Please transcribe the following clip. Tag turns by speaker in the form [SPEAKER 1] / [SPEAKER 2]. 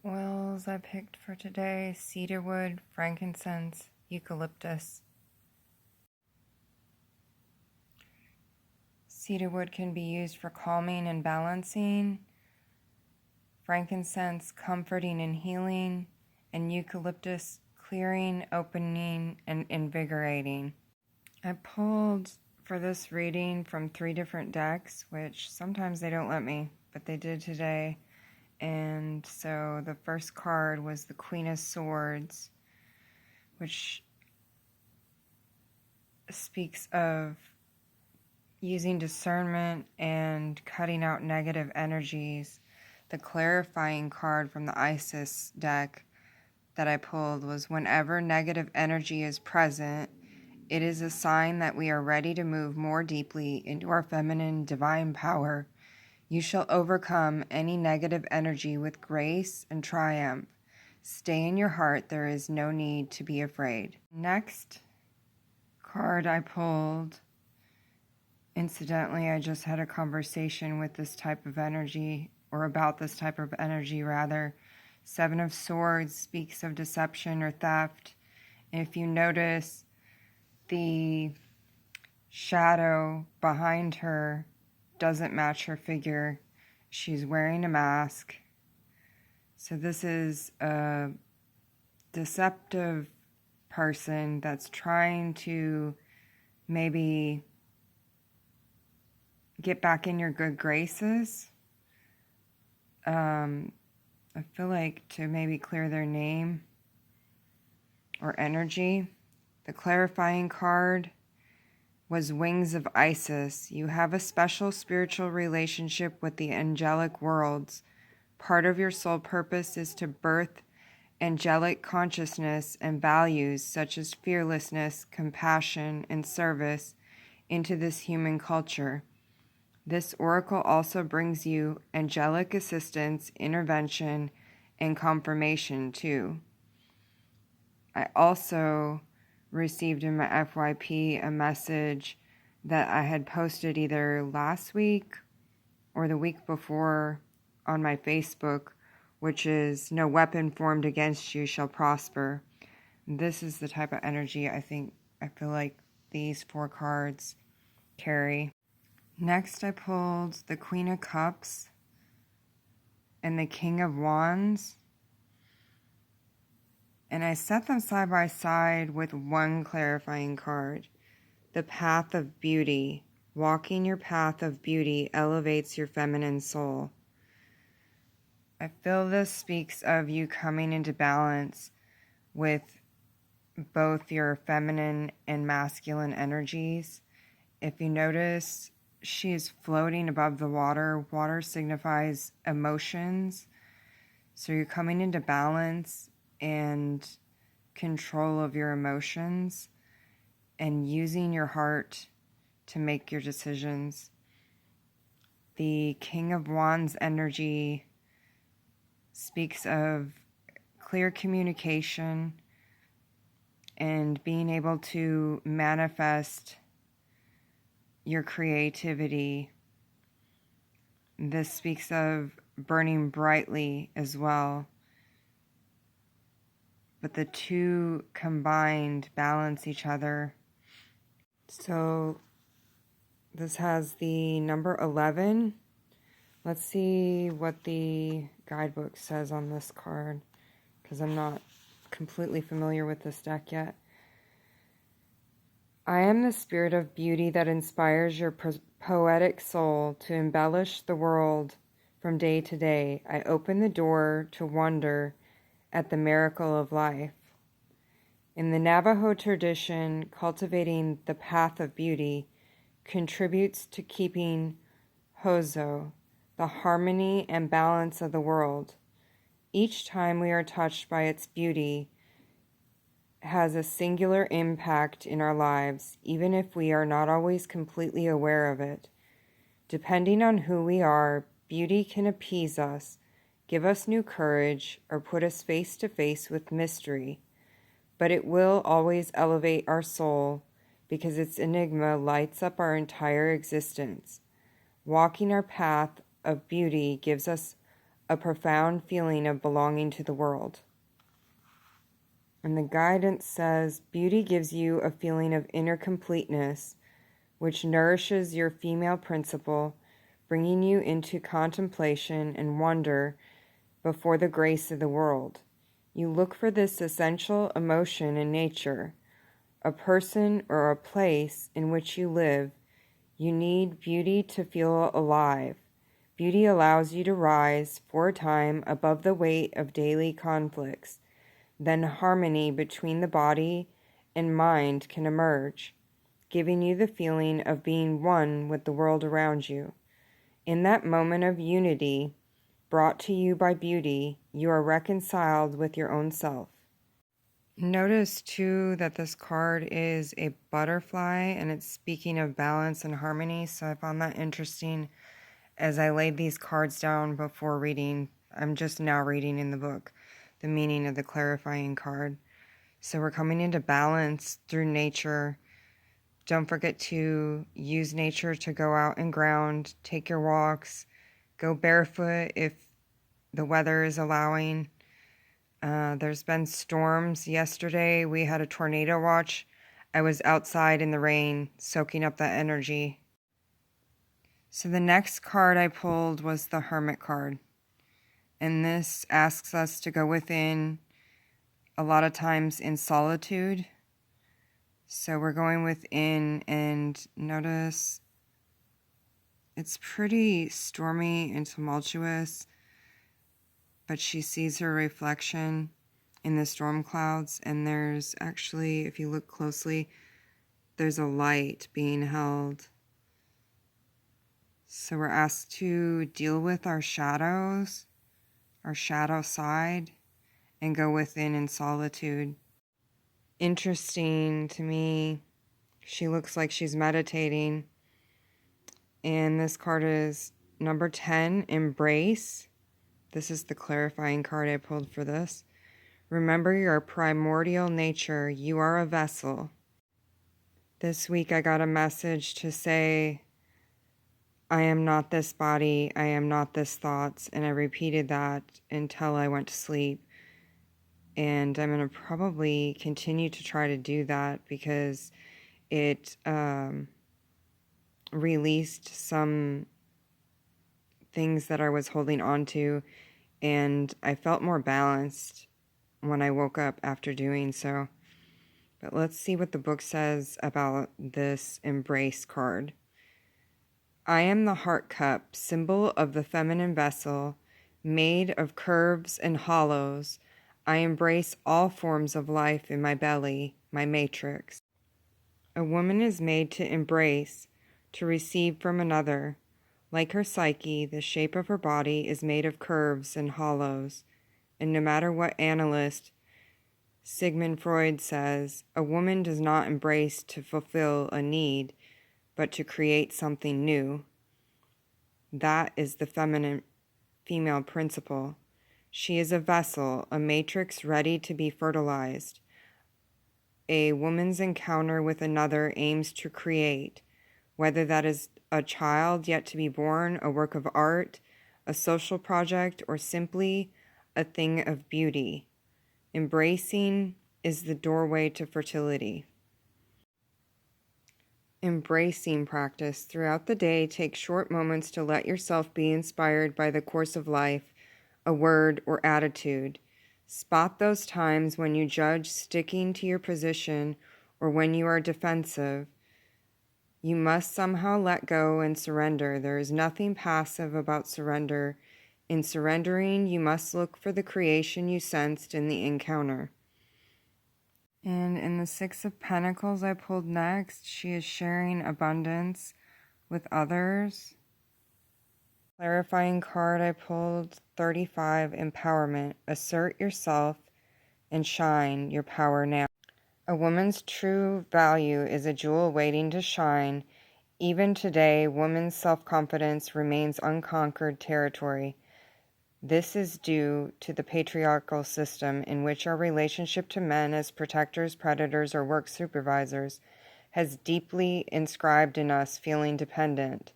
[SPEAKER 1] Oils I picked for today: cedarwood, frankincense, eucalyptus. Cedarwood can be used for calming and balancing, frankincense comforting and healing, and eucalyptus clearing, opening, and invigorating. I pulled for this reading from 3 different decks, which sometimes they don't let me, but they did today. And so the first card was the Queen of Swords, which speaks of using discernment and cutting out negative energies. The clarifying card from the Isis deck that I pulled was whenever negative energy is present, it is a sign that we are ready to move more deeply into our feminine divine power. You shall overcome any negative energy with grace and triumph. Stay in your heart. There is no need to be afraid. Next card I pulled, incidentally, I just had a conversation with this type of energy, or about this type of energy rather. 7 of Swords speaks of deception or theft. And if you notice, the shadow behind her doesn't match her figure. She's wearing a mask. So this is a deceptive person that's trying to maybe get back in your good graces. I feel like to maybe clear their name or energy. The clarifying card was Wings of Isis. You have a special spiritual relationship with the angelic worlds. Part of your soul purpose is to birth angelic consciousness and values such as fearlessness, compassion, and service into this human culture. This oracle also brings you angelic assistance, intervention, and confirmation too. I also received in my FYP a message that I had posted either last week or the week before on my Facebook, which is no weapon formed against you shall prosper. This is the type of energy I feel like these 4 cards carry. Next, I pulled the Queen of Cups and the King of Wands, and I set them side by side with one clarifying card, the Path of Beauty. Walking your path of beauty elevates your feminine soul. I feel this speaks of you coming into balance with both your feminine and masculine energies. If you notice, she is floating above the water. Water signifies emotions. So you're coming into balance and control of your emotions and using your heart to make your decisions. The King of Wands energy speaks of clear communication and being able to manifest your creativity. This speaks of burning brightly as well. But the two combined balance each other. So this has the number 11. Let's see what the guidebook says on this card, because I'm not completely familiar with this deck yet. I am the spirit of beauty that inspires your poetic soul to embellish the world from day to day. I open the door to wonder at the miracle of life. In the Navajo tradition, cultivating the path of beauty contributes to keeping Hozo, the harmony and balance of the world. Each time we are touched by its beauty has a singular impact in our lives, even if we are not always completely aware of it. Depending on who we are, beauty can appease us, give us new courage, or put us face to face with mystery. But it will always elevate our soul because its enigma lights up our entire existence. Walking our path of beauty gives us a profound feeling of belonging to the world. And the guidance says, beauty gives you a feeling of inner completeness, which nourishes your female principle, bringing you into contemplation and wonder before the grace of the world. You look for this essential emotion in nature, a person or a place in which you live. You need beauty to feel alive. Beauty allows you to rise for a time above the weight of daily conflicts. Then harmony between the body and mind can emerge, giving you the feeling of being one with the world around you. In that moment of unity, brought to you by beauty, you are reconciled with your own self. Notice too that this card is a butterfly and it's speaking of balance and harmony, so I found that interesting as I laid these cards down before reading. I'm just now reading in the book the meaning of the clarifying card. So we're coming into balance through nature. Don't forget to use nature to go out and ground, take your walks, go barefoot if the weather is allowing. There's been storms. Yesterday we had a tornado watch. I was outside in the rain, soaking up that energy. So the next card I pulled was the Hermit card. And this asks us to go within, a lot of times in solitude. So we're going within, and notice it's pretty stormy and tumultuous, but she sees her reflection in the storm clouds, and there's actually, if you look closely, there's a light being held. So we're asked to deal with our shadows, our shadow side, and go within in solitude. Interesting to me, she looks like she's meditating. And this card is number 10, Embrace. This is the clarifying card I pulled for this. Remember your primordial nature. You are a vessel. This week I got a message to say, I am not this body, I am not this thoughts, and I repeated that until I went to sleep. And I'm going to probably continue to try to do that because it released some things that I was holding on to, and I felt more balanced when I woke up after doing so. But let's see what the book says about this Embrace card. I am the heart cup, symbol of the feminine vessel, made of curves and hollows. I embrace all forms of life in my belly, my matrix. A woman is made to embrace, to receive from another. Like her psyche, the shape of her body is made of curves and hollows. And no matter what analyst Sigmund Freud says, a woman does not embrace to fulfill a need, but to create something new. That is the feminine female principle. She is a vessel, a matrix ready to be fertilized. A woman's encounter with another aims to create, whether that is a child yet to be born, a work of art, a social project, or simply a thing of beauty. Embracing is the doorway to fertility. Embracing practice. Throughout the day, take short moments to let yourself be inspired by the course of life, a word or attitude. Spot those times when you judge sticking to your position or when you are defensive. You must somehow let go and surrender. There is nothing passive about surrender. In surrendering, you must look for the creation you sensed in the encounter. And in the Six of Pentacles I pulled next, she is sharing abundance with others. Clarifying card I pulled, 35, Empowerment. Assert yourself and shine your power now. A woman's true value is a jewel waiting to shine. Even today, women's self-confidence remains unconquered territory. This is due to the patriarchal system in which our relationship to men as protectors, predators, or work supervisors has deeply inscribed in us feeling dependent.